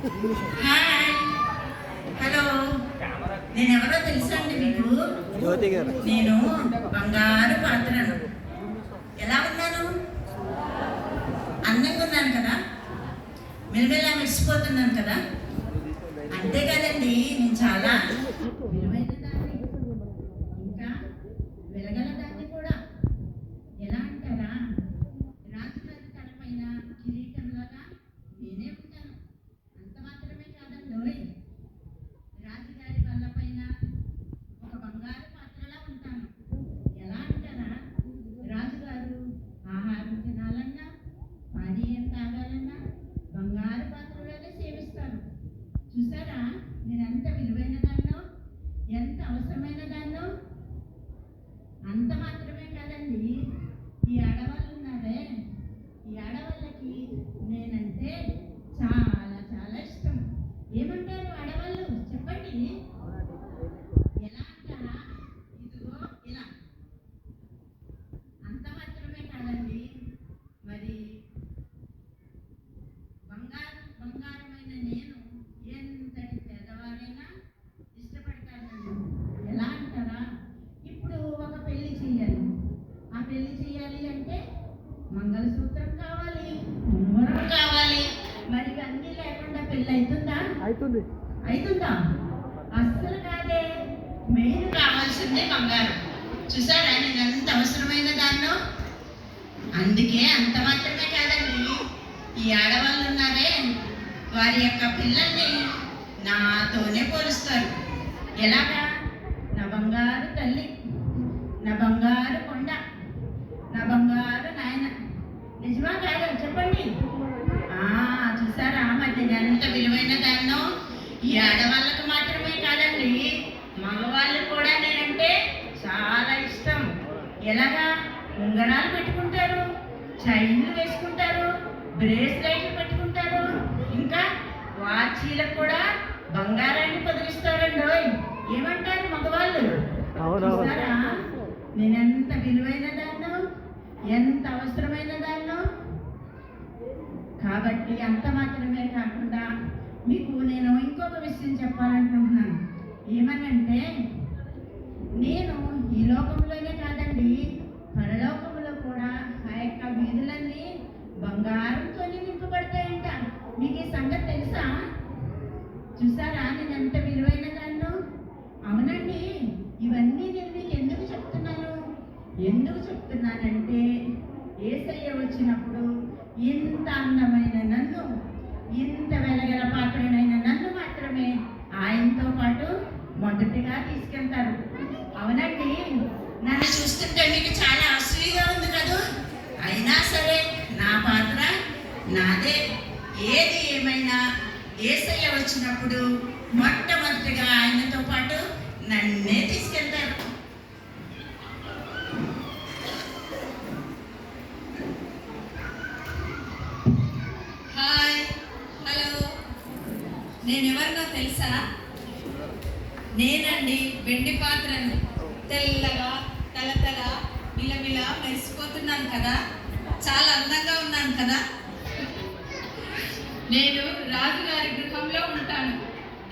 Hi, hello. నేను ఎవరో తెలుసా అండి మీకు? జ్యోతి గారు. నేను బంగారు పాత్రను. ఎలా ఉన్నాను? అందంగా ఉన్నాను కదా, మెల్లమెల్లా మెరిసిపోతున్నాను కదా. అంతే కదండి, నేను చాలా విలువైన దాన్ని, ఇంకా వెలగల దాన్ని కూడా. ఎలా అంటారా, రాజుగారి తలపైన కిరీటంలాగా నేనే ఉంటాను. అంత మాత్రమే కాదండి, రాజుగారి వల్ల పైన ఒక బంగారు పాత్రలా ఉంటాను. ఎలా అంటారా, రాజుగారు ఆహారం తినాలన్నా, పానీయం తాగాలన్నా బంగారు పాత్రలోనే సేవిస్తాను. చూసారా, నేను ఎంత విలువైన దాన్నో, ఎంత అవసరమైన దాన్నో. అంత మాత్రమే కాదండి, ఈ ఆడవాళ్ళు ఉన్నారే, ఈ ఆడవాళ్ళకి నేనంటే చాలా చాలా ఇష్టం. ఏమంటారు ఆడవాళ్ళు చెప్పండి? ఎలా అంటారా, ఇదిగో ఇలా. అంత మాత్రమే కాదండి, మరి బంగారమైన నేను ఎంతటి పేదవారైనా ఇష్టపడతానండి. ఎలా అంటారా, ఇప్పుడు ఒక పెళ్లి చేయాలి. ఆ పెళ్లి చేయాలి అంటే మంగళసూత్రం కావాలి, ఉంగరం కావాలి. మరి ఇవన్నీ లేకుండా పెళ్ళి అవుతుందా? అవుతుందా? అస్సలు కాదే. మెయిన్ కావాల్సిందే బంగారం. చూసారా, నేను ఎంత అవసరమైన దాన్నో. అందుకే అంత మాత్రమే కాదండి, ఈ ఆడవాళ్ళు ఉన్నారే, వారి యొక్క పిల్లల్ని నాతోనే పోలుస్తారు. ఎలాగా? నా బంగారు తల్లి, నా బంగారు కొండ, నా బంగారు నాయన. నిజమా కాదా చెప్పండి? చూసారా, మరి నేను ఎంత విలువైన దాన్నో. ఈ ఆడవాళ్ళకు మాత్రమే కాదండి, మగవాళ్ళకు కూడా నేనంటే చాలా ఇష్టం. ఎలాగా? ఉంగరాలు పెట్టుకుంటారు, చైన్లు వేసుకుంటారు, బ్రేస్లైట్లు పెట్టుకుంటారు, ఇంకా వాచీలకు కూడా బంగారాన్ని పొదిలిస్తారండి. ఏమంటారు మగవాళ్ళు? చూసారా, నేనెంత విలువైన దాన్నో, ఎంత అవసరమైన దాన్నో. కాబట్టి అంత మాత్రమే కాకుండా మీకు నేను ఇంకొక విషయం చెప్పాలనుకుంటున్నాను. ఏమనంటే, నేను ఈ లోకంలోనే కాదండి, పరలోకంలో కూడా ఆ యొక్క వీధులన్నీ బంగారంతో నింపబడతాయంట. మీకు ఈ సంగతి తెలుసా? చూసారా, నేను ఎంత విలువైన దాన్నో. అవునండి, ఇవన్నీ నేను మీకు ఎందుకు చెప్తున్నానంటే, యేసయ్య వచ్చినప్పుడు ఇంత అందమైన నన్ను, ఇంత వెలగల పాత్రనైన నన్ను మాత్రమే ఆయనతో పాటు మొదటిగా తీసుకెళ్తారు. అవునండి, నన్ను చూస్తుంటే మీకు చాలా అసూయగా ఉంది కదా. అయినా సరే నా పాత్ర నాదే. ఏది ఏమైనా యేసయ్య వచ్చినప్పుడు మొట్టమొదటిగా ఆయనతో పాటు నన్నే తీసుకెళ్తారు. Hi, hello. నేనెవరినో తెలుసా? నేనండి వెండి పాత్రను. తెల్లగా తలతల మిలమిల మెరిసిపోతున్నాను కదా, చాలా అందంగా ఉన్నాను కదా. నేను రాజుగారి గృహంలో ఉంటాను.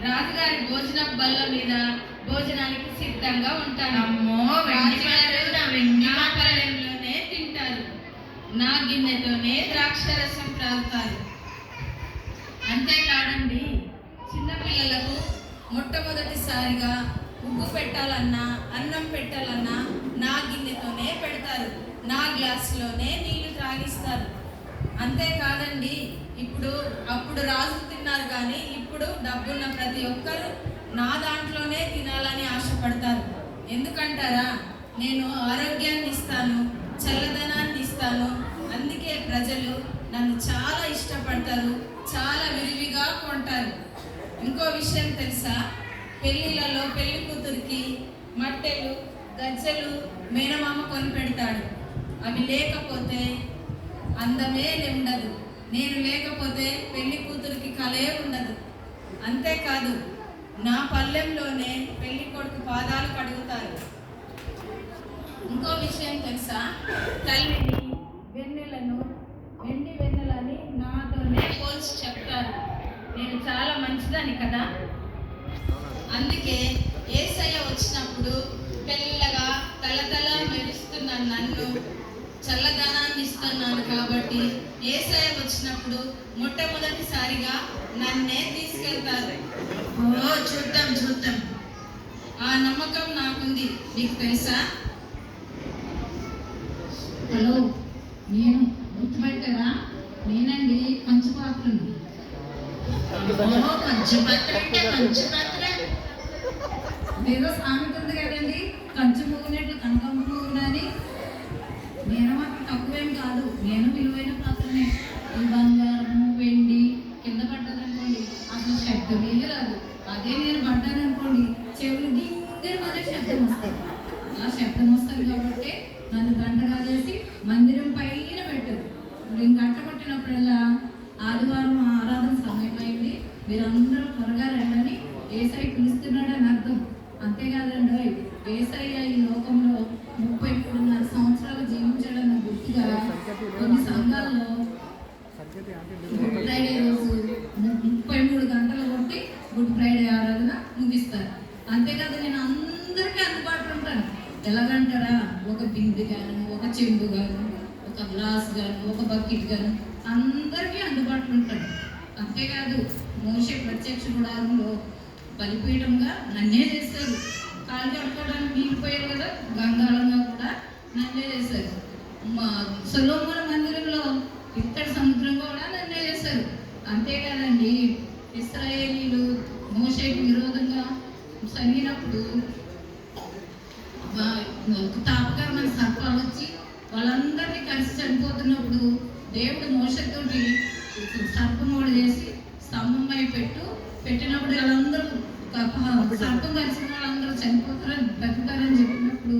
రాజుగారి భోజన బల్ల మీద భోజనానికి సిద్ధంగా ఉంటాను. రాజుగారు నా పళ్ళెంలోనే తింటారు, నా గిన్నెతోనే ద్రాక్షరసం త్రాగుతారు. అంతేకాదండి, చిన్నపిల్లలకు మొట్టమొదటిసారిగా ఉగ్గు పెట్టాలన్నా, అన్నం పెట్టాలన్నా నా గిన్నెతోనే పెడతారు, నా గ్లాసులోనే నీళ్లు త్రాగిస్తారు. అంతేకాదండి, అప్పుడు రాజులు తిన్నారు, కానీ ఇప్పుడు డబ్బున్న ప్రతి ఒక్కరు నా దాంట్లోనే తినాలని ఆశపడతారు. ఎందుకంటారా? నేను ఆరోగ్యాన్ని ఇస్తాను, చల్లదనాన్ని ఇస్తాను. అందుకే ప్రజలు నన్ను చాలా ఇష్టపడతారు, చాలా విరివిగా కొంటారు. ఇంకో విషయం తెలుసా? పెళ్ళిళ్ళలో పెళ్లి కూతురికి మట్టెలు, గజ్జెలు మేనమామ కొని పెడతాడు. అవి లేకపోతే అందమే ఉండదు. నేను లేకపోతే పెళ్లి కూతురికి కలే ఉండదు. అంతేకాదు, నా పళ్ళెంలోనే పెళ్లి కొడుకు పాదాలు కడుగుతారు. ఇంకో విషయం తెలుసా? తల్లిని, వెన్నెలను, వెండి వెన్నెలని నాతోనే పోల్చి చెప్తారు. నేను చాలా మంచిదాన్ని కదా. అందుకే యేసయ్య వచ్చినప్పుడు తెల్లగా తలతల మెరుస్తున్న నన్ను చల్లదనాన్ని ఇస్తున్నాను కాబట్టి యేసయ్య వచ్చినప్పుడు మొట్టమొదటిసారిగా నన్నే తీసుకెళ్తారు. ఓ చూద్దాం చూద్దాం. ఆ నమ్మకం నాకుంది, మీకు తెలుసా? హలో, నేను గుర్తుపెట్టారా? నేనండి పంచపాత్రను. ఓ పంచపాత్ర అంటే పంచపాత్ర. ఏదో సామెత ఉంది కదండి, కంచు మూగినట్లు కనకమ్మ మూగునని. నేను మాత్రం తక్కువేం కాదు, నేను విలువైన పాత్రనే. ఈ బంగారం వెండి కింద పడ్డదనుకోండి అసలు శబ్దమే రాదు. అదే నేను పడ్డాననుకోండి చెవులు గింగర అనే శబ్దం వస్తుంది. ఆ శబ్దం వస్తుంది కాబట్టి నన్ను గంటగా చేసి మందిరం పైన పెట్టదు. నేను గంట కొట్టినప్పుడల్లా ఆదివారం ఆరాధన సమయం అయింది, మీరందరూ త్వరగా రండి ఏసై పిలుస్తున్నాడని అర్థం. అంతేకాదండి, ఏసయ్య ఈ లోకంలో 33.5 సంవత్సరాలు జీవించాడన్న గుర్తుగా కొన్ని సంఘాల్లో గుడ్ ఫ్రైడే రోజు 33 గంటలు కొట్టి గుడ్ ఫ్రైడే ఆరాధన ముగిస్తారు. అంతేకాదు, నేను అందరికీ అందుబాటులో ఉంటాను. ఎలాగంటారా, ఒక బిందె గాను, ఒక చెంబు గాను, ఒక గ్లాస్ గాను, ఒక బకెట్ గాను అందరికీ అందుబాటులో ఉంటాడు. అంతేకాదు, మోషే ప్రత్యక్ష గుడారంలో బలిపీఠంగా నన్నే చేస్తారు. కాలు కట్టుకోవడానికి నీళ్ళు పోయారు కదా, గంగాళంగా కూడా నన్నే చేశారు. మా సొలొమోను మందిరంలో ఇత్తడి సముద్రం కూడా నన్నే చేశారు. అంతేకాదండి, ఇశ్రాయేలీలు మోషేకి విరోధంగా సరిగినప్పుడు తాపకరమైన సర్పాలు వచ్చి వాళ్ళందరినీ కలిసి చనిపోతున్నప్పుడు దేవుడు మోషతోటి సర్పమోడు చేసి స్తంభమై పెట్టినప్పుడు వాళ్ళందరూ సర్పం కలిసిన వాళ్ళందరూ చనిపోతారని బ్రతుకుతారని చెప్పినప్పుడు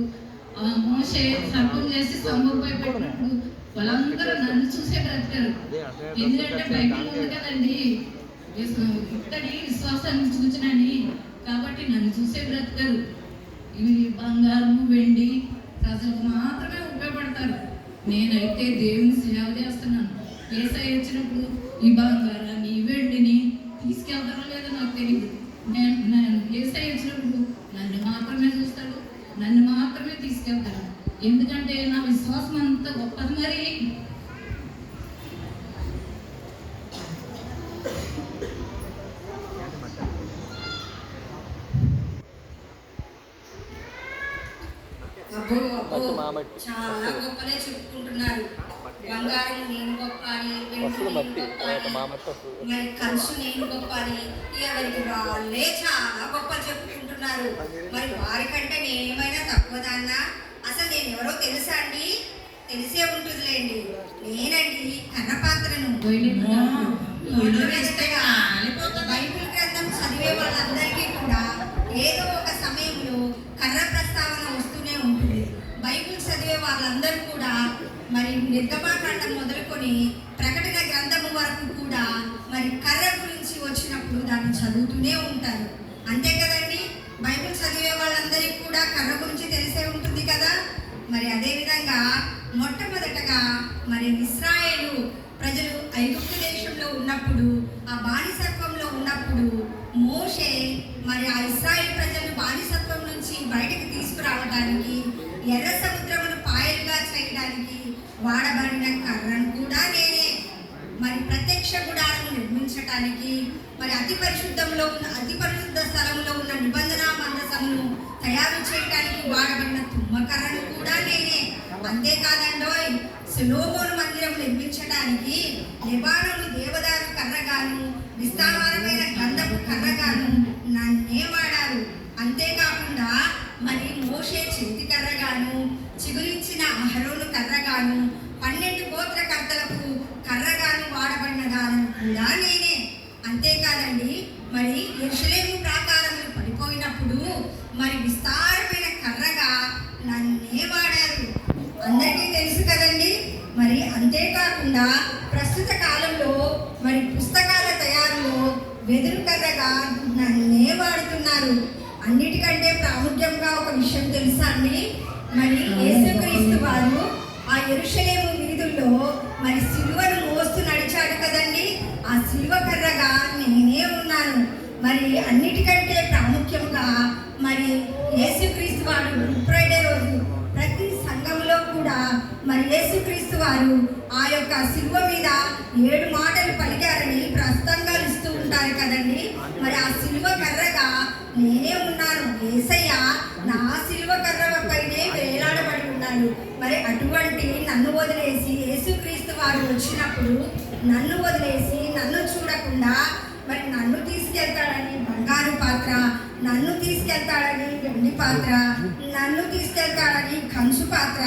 మోషే సర్పం చేసి స్తంభంపై పెట్టినప్పుడు వాళ్ళందరూ నన్ను చూసే బ్రతికారు. ఎందుకంటే బైబిల్ ఉంది కదండి, ఇత్తడి విశ్వాసాన్ని చూచినని, కాబట్టి నన్ను చూసే బ్రతికారు. ఇవి బంగారము వెండి ప్రజలకు మాత్రమే ఉపయోగపడతారు. నేనైతే దేవుని సేవ చేస్తున్నాను. యేసయ్య వచ్చినప్పుడు ఈ బంగారాన్ని ఈ వెండిని తీసుకెళ్తారో లేదో నాకు తెలియదు. నేను యేసయ్య వచ్చినప్పుడు నన్ను మాత్రమే చూస్తాడు, నన్ను మాత్రమే తీసుకెళ్తాడు. ఎందుకంటే నా విశ్వాసం అంత గొప్పది. మరి చాలా గొప్పలే చెప్పుకుంటున్నారు. బంగారం నేను గొప్ప అని, మరి కంచు నేను గొప్ప అని, ఎవరికి వాళ్ళే చాలా గొప్పలు చెప్పుకుంటున్నారు. మరి వారికంటే నేనేమైనా తక్కువదాన్నా? అసలు నేను ఎవరో తెలుసా అండి? తెలిసే ఉంటుందిలేండి. నేనండి కన్నపాత్రను. బైబిల్ గ్రంథం చదివే వాళ్ళందరికీ కూడా ఏదో ఒక సమయంలో కర్ర ప్రస్తావన వస్తూనే ఉంటుంది. బైబిల్ చదివే వాళ్ళందరూ కూడా మరి నిర్గమాకాండం మొదలుకొని ప్రకటన గ్రంథము వరకు కూడా మరి కర్ర గురించి వచ్చినప్పుడు దాన్ని చదువుతూనే ఉంటారు. అంతే కదండి, బైబిల్ చదివే వాళ్ళందరికీ కూడా కర్ర గురించి తెలిసే ఉంటుంది కదా. మరి అదేవిధంగా మొట్టమొదటగా మరి ఇశ్రాయేలు ప్రజలు ఐగుప్తు దేశంలో ఉన్నప్పుడు, ఆ బానిసత్వంలో ఉన్నప్పుడు మోషే మరి ఆ ఇశ్రాయేలు ప్రజలు బానిసత్వం నుంచి బయటకు తీసుకురావడానికి, ఎర్ర సముద్రమును పాయలుగా చేయడానికి వాడబడిన కర్రను కూడా నేనే. మరి ప్రత్యక్ష గుడారము నిర్మించటానికి, మరి అతి పరిశుద్ధ స్థలంలో ఉన్న నిబంధన మందసమును తయారు చేయడానికి వాడబడిన తుమ్మకర్రను కూడా నేనే. అంతేకాదండోయ్, సొలొమోను మందిరం నిర్మించడానికి లెబానోను దేవదారు కర్రగాను, విస్తారమైన గంధపు కర్రగాను నన్నే వాడారు. అంతేకాకుండా మరి మోషే చేతి కర్రగాను, చిగురించిన అహరోను కర్రగాను, 12 గోత్రకర్తలకు కర్రగాను వాడబడిన గాను కూడా నేనే. అంతేకాదండి, మరి యెరూషలేము ప్రాకారములు పడిపోయినప్పుడు మరి విస్తారమైన కర్రగా నన్నే వాడారు. అందరికీ తెలుసు కదండి. మరి అంతేకాకుండా ప్రస్తుత కాలంలో మరి పుస్తకాల తయారులో వెదురు కర్రగా నన్నే వాడుతున్నారు. అన్నిటికంటే ప్రాముఖ్యంగా ఒక విషయం తెలుసా అండి, మరి యేసుక్రీస్తు వారు ఆ యెరూషలేము వీధుల్లో మరి సిలువను మోస్తూ నడిచాడు కదండి. ఆ సిలువ కర్రగా నేనే మరి అన్నిటికంటే ప్రాముఖ్యంగా మరి యేసుక్రీస్తు వారు గుడ్ ఫ్రైడే రోజు ప్రతి సంఘంలో కూడా మరి యేసుక్రీస్తు వారు ఆ యొక్క శిలువ మీద 7 మాటలు పలికారని ప్రసంగాలు ఇస్తూ ఉంటారు కదండి. మరి ఆ శిలువ కర్రగా నేనే ఉన్నాను, యేసయ్య నా శిలువ కర్ర పైనే వేలాడబడి ఉన్నాడు. మరి అటువంటి నన్ను వదిలేసి యేసుక్రీస్తు వారు వచ్చినప్పుడు నన్ను వదిలేసి నన్ను చూడకుండా మరి నన్ను తీసుకెళ్తాడని బంగారు పాత్ర, నన్ను తీసుకెళ్తాడని వెండి పాత్ర, నన్ను తీసుకెళ్తాడని కంచు పాత్ర,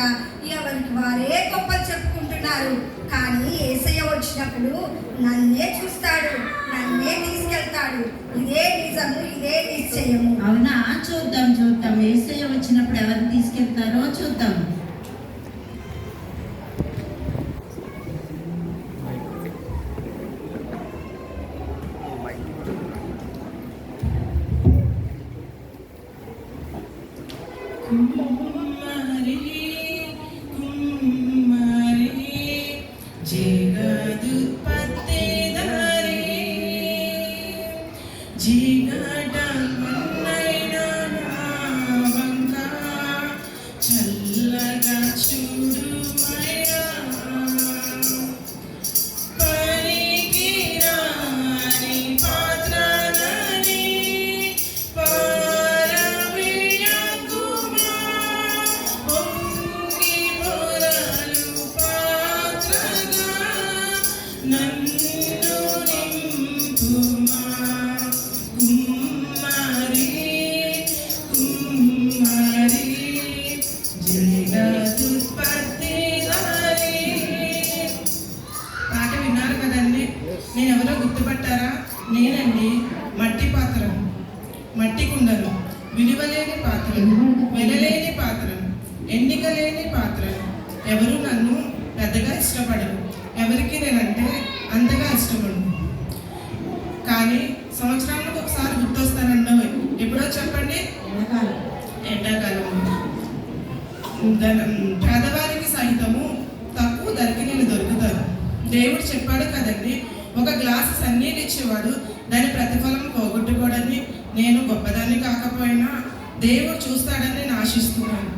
ఎవరికి వారే గొప్పలు చెప్పుకుంటున్నారు. కానీ యేసయ్య వచ్చినప్పుడు నన్నే చూస్తాడు, నన్నే తీసుకెళ్తాడు. ఇదే నిజము, ఇదే నిశ్చయము. అవునా? చూద్దాం యేసయ్య వచ్చినప్పుడు ఎవరిని తీసుకెళ్తారో చూద్దాం. నేనెవరో గుర్తుపట్టారా? నేనండి మట్టి పాత్రను, మట్టి కుండను, విలువలేని పాత్రను, వెలలేని పాత్రను, ఎన్నిక లేని పాత్రను. ఎవరు నన్ను పెద్దగా ఇష్టపడరు, ఎవరికి నేనంటే అంతగా ఇష్టపడను. కానీ సంవత్సరానికి ఒకసారి గుర్తొస్తానండి. ఎప్పుడో చెప్పండి? ఎండాకాలం. పేదవారికి సహితము తక్కువ ధరకి నేను దొరుకుతాను. దేవుడు చెప్పాడు కదండి, ఒక గ్లాసు సన్నీళ్ళు ఇచ్చేవాడు దాని ప్రతిఫలం పోగొట్టుకోవడాన్ని. నేను గొప్పదాన్ని కాకపోయినా దేవుడు చూస్తాడని నేను ఆశిస్తున్నాను.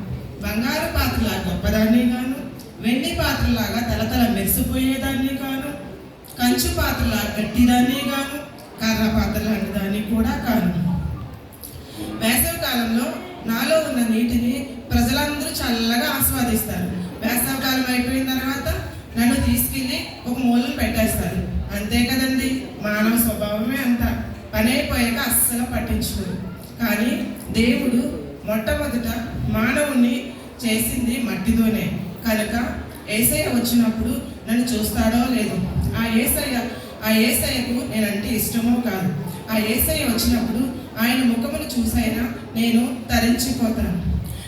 బంగారు పాత్రలా గొప్పదాన్ని గాను, వెండి పాత్రలాగా తలతల మెరిసిపోయేదాన్ని గాను, కంచు పాత్రలా గట్టిదాన్ని గాను, కర్ర పాత్ర లాంటి దాన్ని కూడా కాను. వేసవి కాలంలో నాలో ఉన్న నీటిని ప్రజలందరూ చల్లగా ఆస్వాదిస్తారు. వేసవికాలం అయిపోయిన తర్వాత నన్ను తీసుకెళ్ళి ఒక మూలను పెట్టేస్తారు. అంతే కదండి, మానవ స్వభావమే అంత. పని అయిపోయాక అస్సలు పట్టించుకోరు. కానీ దేవుడు మొట్టమొదట మానవుణ్ణి చేసింది మట్టితోనే కనుక యేసయ్య వచ్చినప్పుడు నన్ను చూస్తాడో లేదు. ఆ యేసయ్యకు నేనంటే ఇష్టమో కాదు. ఆ యేసయ్య వచ్చినప్పుడు ఆయన ముఖమును చూసైనా నేను తరించిపోతాను.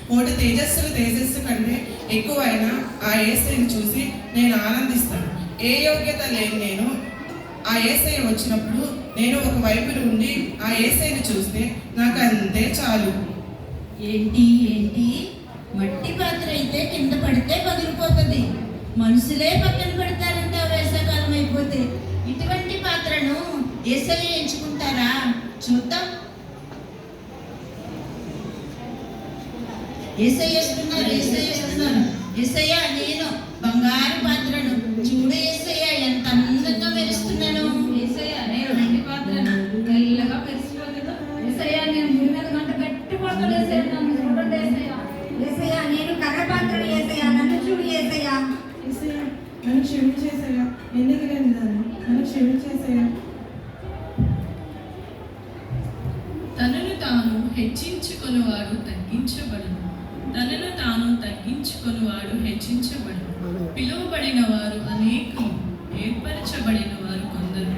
కోటి తేజస్సు కంటే ఎక్కువైనా ఆ యేసయ్యను చూసి నేను ఆనందిస్తాను. ఏ యోగ్యత లేని నేను ఆ యేసయ్య వచ్చినప్పుడు నేను ఒక వైపు నుండి ఆ యేసయ్యను చూస్తే నాకు అంతే చాలు. ఏంటి మట్టి పాత్ర అయితే కింద పడితే పగిలిపోతుంది, మనుషులే పక్కన పడతారంట వేసవికాలం అయిపోతే. ఇటువంటి పాత్రను యేసయ్య ఎంచుకుంటారా? చూద్దాం. యేసయ్య ఇస్తున్నారు. యేసయ్య నేను బంగారు పాత్రను, చూడు యేసయ్య ఎంత అందంగా మెరుస్తున్నాను. యేసయ్య నేను వెండి పాత్రను, తెల్లగా మెరిసిపోతాను. యేసయ్య నేను ముడి మీద గంట గట్టి పడతాను. యేసయ్య నన్ను చూడండి. యేసయ్య నేను కర్ర పాత్రను, యేసయ్య నన్ను చూడు. యేసయ్య నన్ను క్షమించేసయ్యా, ఎందుకు లేని దాన్ని నన్ను క్షమించేసయ్యా. తనను తాను హెచ్చించుకొనివాడు తగ్గించబడును, తనను తాను తగ్గించుకొనివాడు హెచ్చించబడును. పిలువబడిన వారు అనేకులు, ఏర్పరచబడిన వారు కొందరు.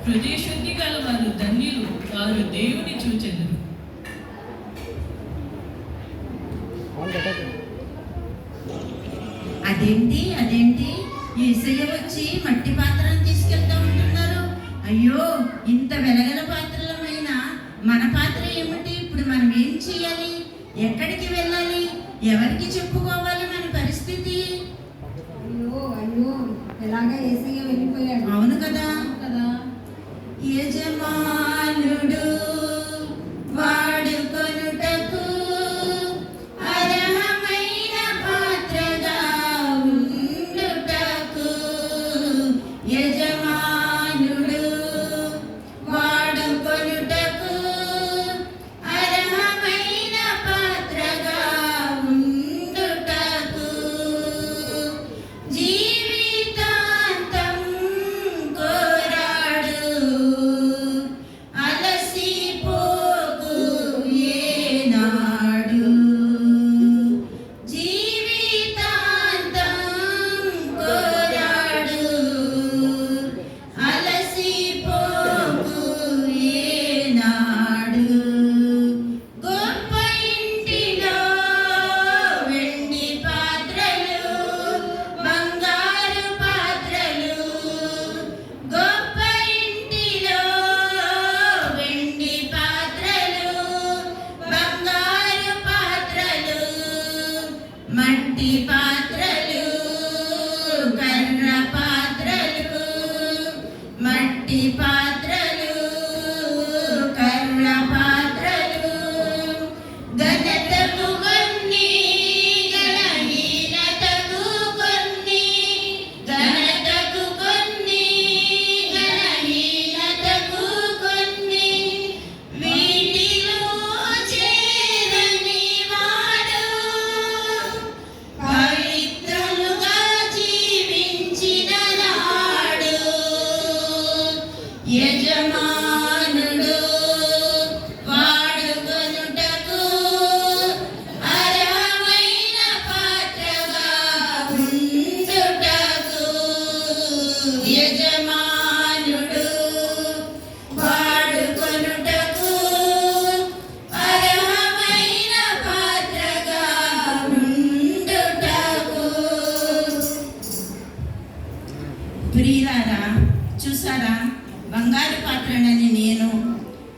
హృదయ శుద్ధి గల వారు ధన్యులు, వారు దేవుని చూచెదరు. అదేంటి యేసయ్య వచ్చి మట్టి పాత్రను తీసుకెళ్తా ఉంటున్నారు. అయ్యో, ఇంత వెలగల పాత్రలమైన మన పాత్ర ఏమిటి? ఇప్పుడు మనం ఏం చేయాలి? ఎక్కడికి వెళ్ళాలి? ఎవరికి చెప్పుకోవాలి మన పరిస్థితి? అయ్యో ఎలాగా యేసయ్య వెళ్ళిపోయాడు. అవును కదా. యజమానుడు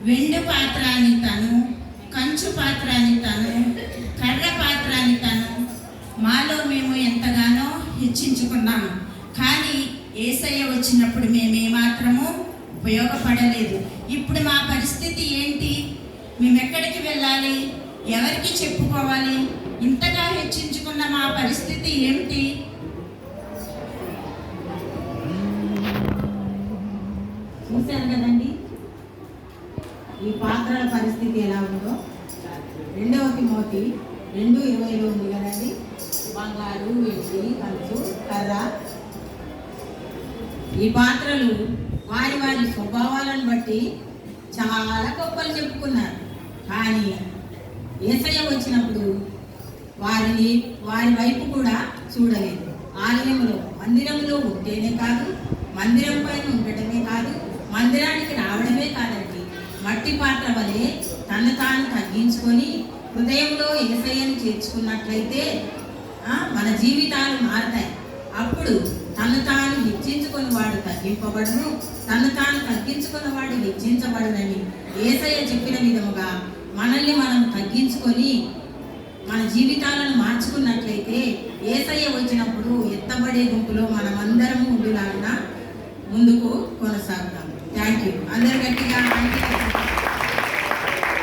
వెండి పాత్ర అని తను, కంచు పాత్ర అని తను, కర్ర పాత్ర అని తను, మాలో మేము ఎంతగానో హెచ్చించుకున్నాము. కానీ యేసయ్య వచ్చినప్పుడు మేమేమాత్రము ఉపయోగపడలేదు. ఇప్పుడు మా పరిస్థితి ఏంటి? మేము ఎక్కడికి వెళ్ళాలి? ఎవరికి చెప్పుకోవాలి? ఇంతగా హెచ్చించుకున్న మా పరిస్థితి ఏమిటి? చూశారు కదండి ఈ పాత్రల పరిస్థితి ఎలా ఉందో. 2వ తిమోతి 2:20 ఉంది కదండి. బంగారు, వెండి, కంచు, కర్ర, ఈ పాత్రలు వారి వారి స్వభావాలను బట్టి చాలా గొప్పలు చెప్పుకున్నారు. కానీ యేసయ్య వచ్చినప్పుడు వారి వైపు కూడా చూడలేదు. ఆలయంలో మందిరంలో ఉంటేనే కాదు, మందిరం పైన ఉండటమే కాదు, మందిరానికి రావడమే కాదండి, మట్టి పాత్ర వలె తను తాను తగ్గించుకొని హృదయంలో యేసయ్యను చేర్చుకున్నట్లయితే మన జీవితాలు మారతాయి. అప్పుడు తను తాను హెచ్చించుకుని వాడు తగ్గింపబడును, తను తాను తగ్గించుకున్న వాడు హెచ్చించబడునని యేసయ్య చెప్పిన విధముగా మనల్ని మనం తగ్గించుకొని మన జీవితాలను మార్చుకున్నట్లయితే యేసయ్య వచ్చినప్పుడు ఎత్తబడే గుంపులో మనమందరము ఉండులాగా ముందుకు కొనసాగుతాం. Thank you. అందరు గట్టిగా